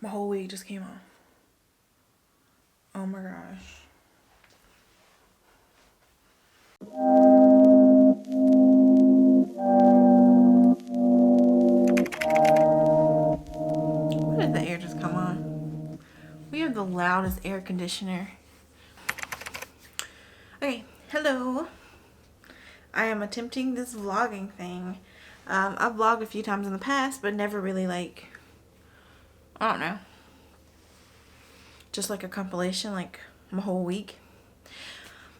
My whole wig just came off. Oh my gosh. Why did the air just come on? We have the loudest air conditioner. Okay, hello. I am attempting this vlogging thing. I've vlogged a few times in the past, but never really like, I don't know, just like a compilation, like my whole week.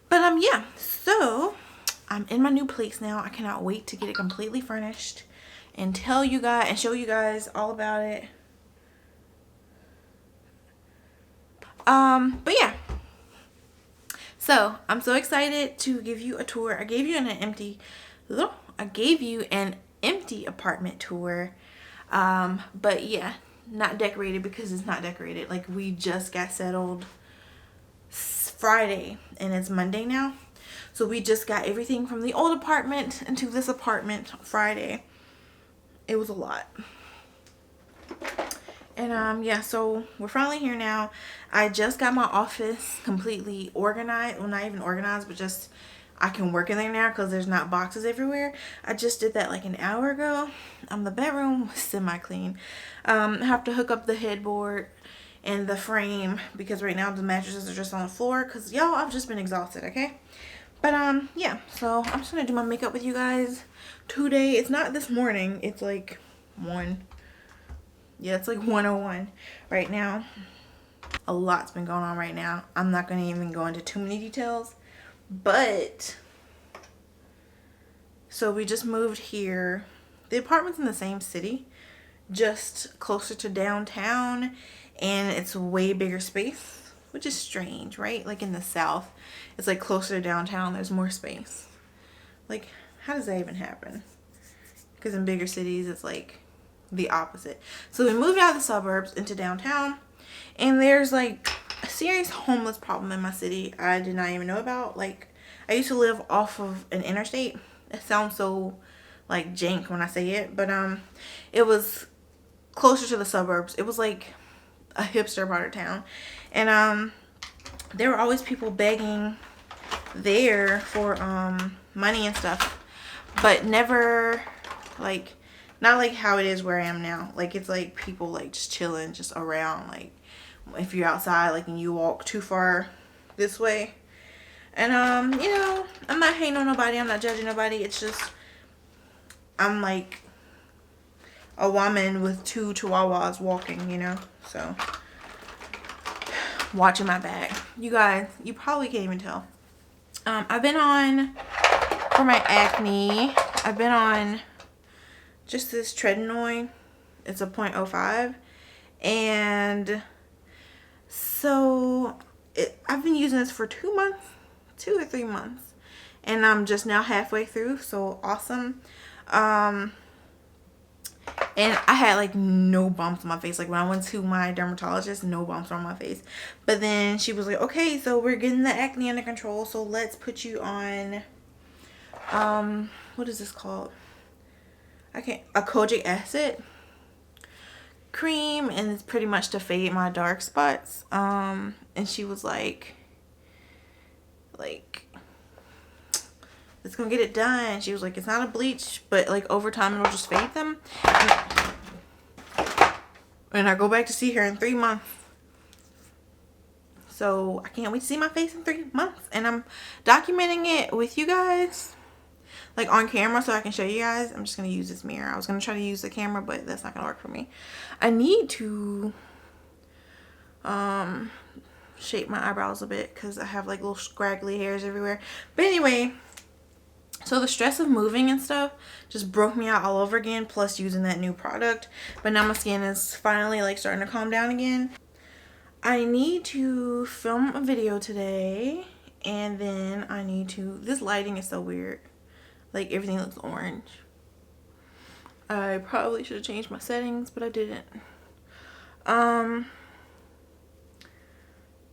But yeah, so I'm in my new place now. I cannot wait to get it completely furnished and tell you guys and show you guys all about it. But yeah. So I'm so excited to give you a tour. I gave you an empty apartment tour. But yeah, not decorated because it's not decorated. Like, we just got settled Friday and it's Monday now. So we just got everything from the old apartment into this apartment Friday. It was a lot. And yeah, so we're finally here now. I just got my office completely organized. Well, not even organized, but just I can work in there now because there's not boxes everywhere. I just did that like an hour ago. The bedroom was semi-clean. I have to hook up the headboard and the frame because right now the mattresses are just on the floor because y'all, I've just been exhausted, okay? But yeah, so I'm just gonna do my makeup with you guys today. It's not this morning, it's like 1. Yeah, it's like 1:01 right now. A lot's been going on right now. I'm not gonna even go into too many details, but so we just moved here. The apartment's in the same city, just closer to downtown, and it's way bigger space, which is strange, right? Like in the South, it's like closer to downtown, there's more space. Like, how does that even happen? Because in bigger cities, it's like the opposite. So we moved out of the suburbs into downtown, and there's like a serious homeless problem in my city I did not even know about. Like, I used to live off of an interstate. It sounds so like jank when I say it, but it was closer to the suburbs. It was like a hipster part of town, and there were always people begging there for money and stuff, but never like, not like how it is where I am now. Like, it's like people like just chilling just around, like if you're outside, like, and you walk too far this way. And you know, I'm not hating on nobody, I'm not judging nobody. It's just I'm like a woman with 2 chihuahuas walking, you know. So watching my back. You guys, you probably can't even tell. I've been on, for my acne, I've been on just this tretinoin. It's a 0.05, and so I've been using this for 2 months, 2 or 3 months, and I'm just now halfway through. So awesome. And I had like no bumps on my face. Like, when I went to my dermatologist, no bumps on my face. But then she was like, okay, so we're getting the acne under control, so let's put you on what is this called? A kojic acid cream, and it's pretty much to fade my dark spots. And she was like it's gonna get it done. She was like, it's not a bleach, but like over time it'll just fade them. And I go back to see her in 3 months. So I can't wait to see my face in 3 months. And I'm documenting it with you guys, like on camera, so I can show you guys. I'm just gonna use this mirror. I was gonna try to use the camera, but that's not gonna work for me. I need to shape my eyebrows a bit because I have like little scraggly hairs everywhere. But anyway, so the stress of moving and stuff just broke me out all over again, plus using that new product. But now my skin is finally like starting to calm down again. I need to film a video today, and then I need to, this lighting is so weird. Like, everything looks orange. I probably should have changed my settings, but I didn't.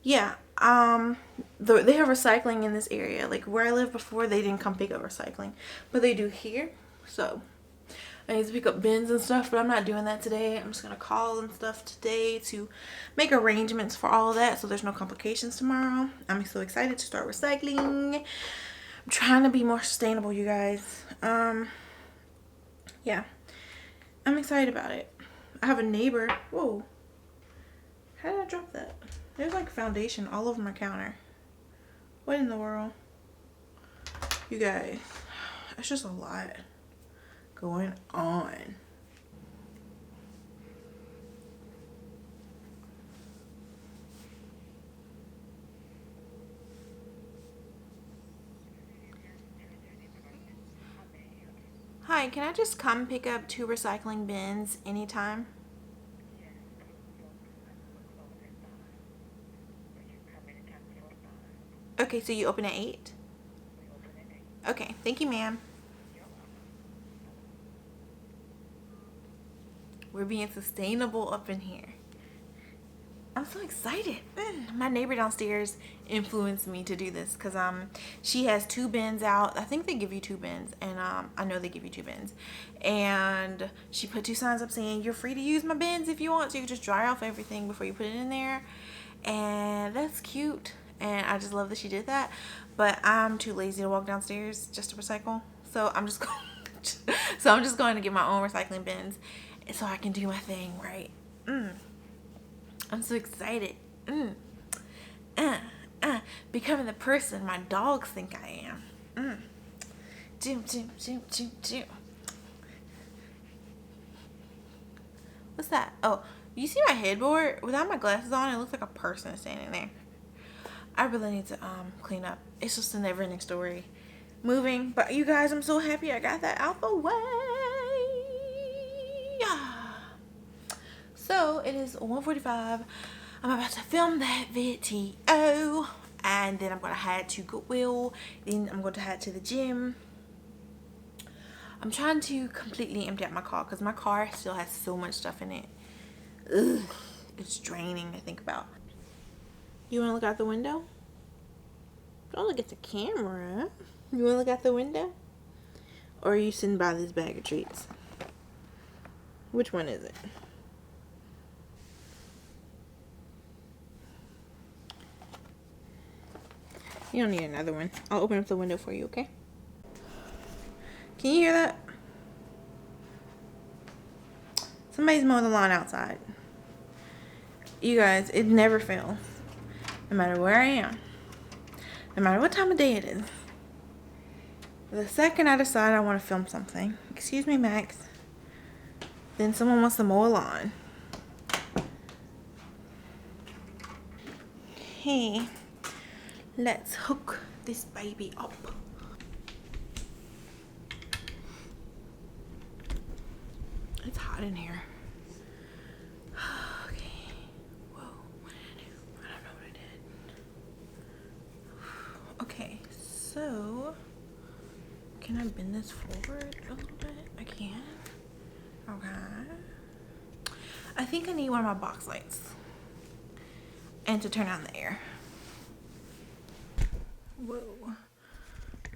Yeah, they have recycling in this area. Like, where I lived before, they didn't come pick up recycling, but they do here. So I need to pick up bins and stuff, but I'm not doing that today. I'm just gonna call and stuff today to make arrangements for all of that so there's no complications tomorrow. I'm so excited to start recycling. I'm trying to be more sustainable, you guys. Yeah, I'm excited about it. I have a neighbor. Whoa, how did I drop that? There's like foundation all over my counter. What in the world? You guys, it's just a lot going on. Hi, can I just come pick up 2 recycling bins anytime? Okay, so you open at 8? Okay, thank you, ma'am. We're being sustainable up in here. I'm so excited. My neighbor downstairs influenced me to do this because she has 2 bins out. I think they give you 2 bins, and I know they give you 2 bins. And she put 2 signs up saying you're free to use my bins if you want to. Just dry off everything before you put it in there, and that's cute. And I just love that she did that. But I'm too lazy to walk downstairs just to recycle, so I'm just going to get my own recycling bins so I can do my thing right. I'm so excited. Becoming the person my dogs think I am. Jim. What's that? Oh, you see my headboard? Without my glasses on, it looks like a person standing there. I really need to clean up. It's just a never-ending story. Moving, but you guys, I'm so happy I got that out the way. So it is 1:45. I'm about to film that video, and then I'm gonna head to Goodwill. Then I'm going to head to the gym. I'm trying to completely empty out my car because my car still has so much stuff in it. Ugh, it's draining to think about. You want to look out the window? Don't look at the camera. You want to look out the window? Or are you sitting by this bag of treats? Which one is it? You don't need another one. I'll open up the window for you, okay? Can you hear that? Somebody's mowing the lawn outside. You guys, it never fails. No matter where I am. No matter what time of day it is. The second I decide I want to film something. Excuse me, Max. Then someone wants to mow a lawn. Hey. Let's hook this baby up. It's hot in here. Okay. Whoa. What did I do? I don't know what I did. Okay. So, can I bend this forward a little bit? I can. Okay. I think I need one of my box lights. And to turn on the air. Whoa.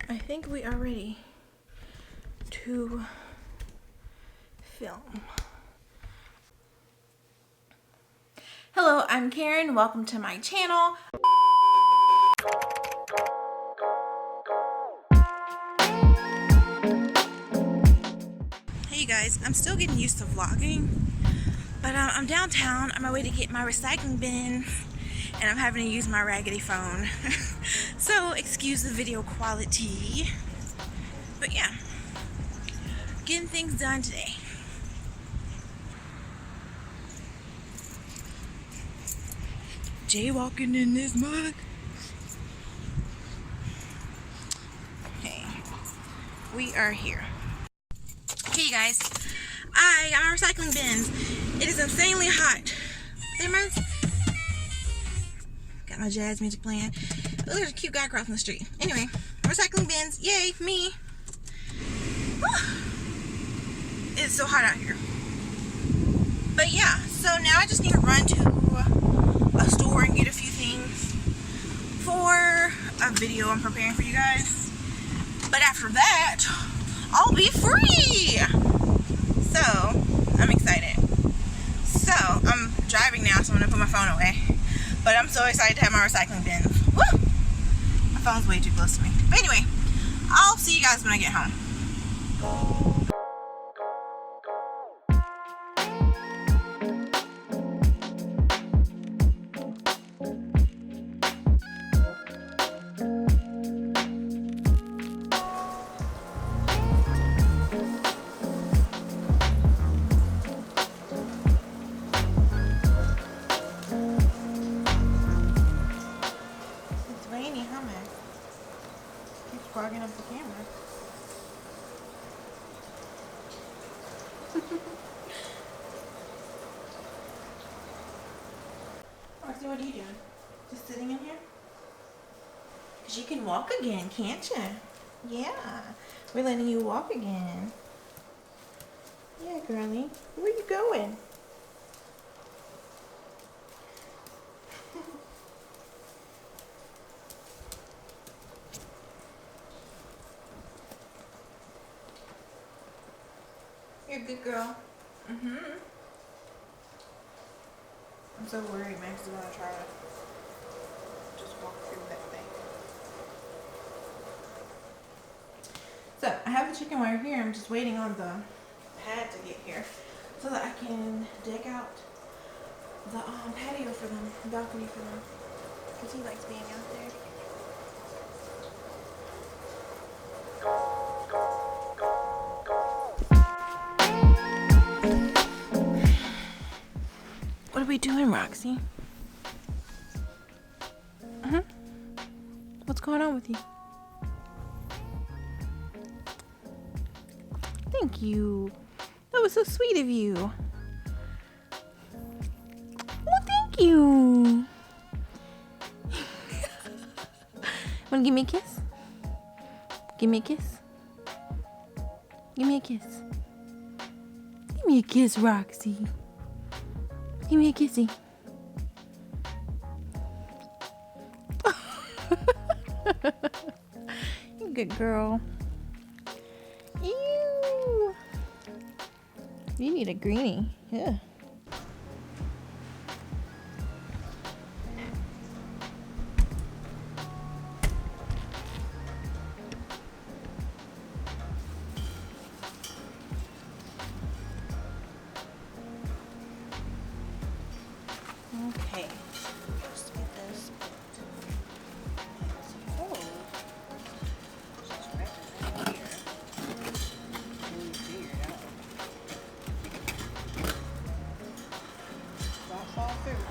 I think we are ready to film. Hello, I'm Karen. Welcome to my channel. Hey you guys, I'm still getting used to vlogging, but I'm downtown on my way to get my recycling bin. And I'm having to use my raggedy phone. So, excuse the video quality. But yeah, getting things done today. Jaywalking in this mug. Okay, we are here. Okay, you guys, I got my recycling bins. It is insanely hot. Got my jazz music playing. Look at a cute guy crossing the street. Anyway, recycling bins. Yay, me. It's so hot out here. But yeah, so now I just need to run to a store and get a few things for a video I'm preparing for you guys. But after that, I'll be free. So, I'm excited. So, I'm driving now, so I'm gonna put my phone away. But I'm so excited to have my recycling bins. Woo! My phone's way too close to me. But anyway, I'll see you guys when I get home. It's rainy, huh, man? Keeps clogging up the camera. Roxy, what are you doing? Just sitting in here? Because you can walk again, can't you? Yeah. We're letting you walk again. Yeah, girlie. Where you going? You're a good girl. Mm-hmm. I'm so worried Max is gonna try to just walk through that thing. So I have the chicken wire here. I'm just waiting on the pad to get here so that I can deck out the patio for them, the balcony for them, because he likes being out there. What are we doing, Roxy? What's going on with you? Thank you. That was so sweet of you. Well, thank you. Wanna give me a kiss? Give me a kiss. Give me a kiss. Give me a kiss, Roxy. Give me a kissy. You good girl. Ew. You need a greenie. Yeah. Okay. Just get this. It's cold. Just wrap it right here. Until you figure it out. Don't fall through.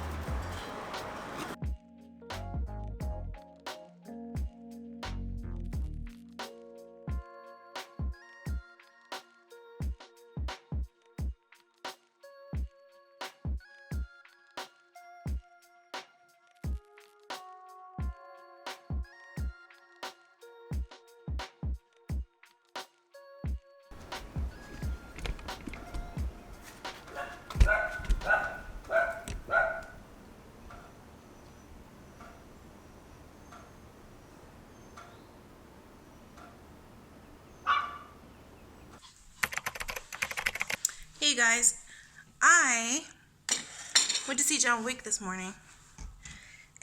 Hey you guys, I went to see John Wick this morning,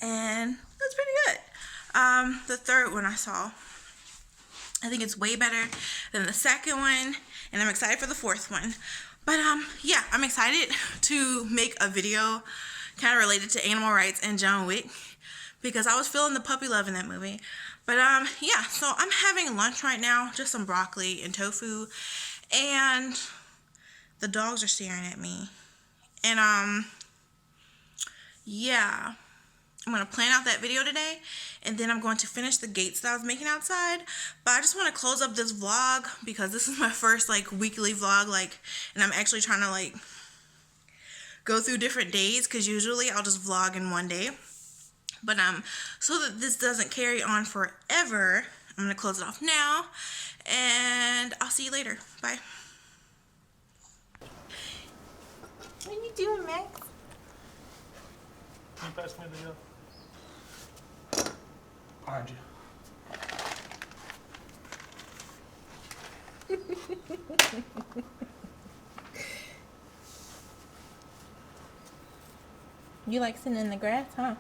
and that's pretty good. The third one I saw, I think it's way better than the second one, and I'm excited for the fourth one. But yeah, I'm excited to make a video kind of related to animal rights and John Wick, because I was feeling the puppy love in that movie. But yeah, so I'm having lunch right now, just some broccoli and tofu, and the dogs are staring at me. And yeah, I'm going to plan out that video today, and then I'm going to finish the gates that I was making outside. But I just want to close up this vlog because this is my first like weekly vlog, like, and I'm actually trying to like go through different days, because usually I'll just vlog in one day. But so that this doesn't carry on forever, I'm going to close it off now, and I'll see you later. Bye. What are you doing, Max? Can you pass me the behind you? You like sitting in the grass, huh?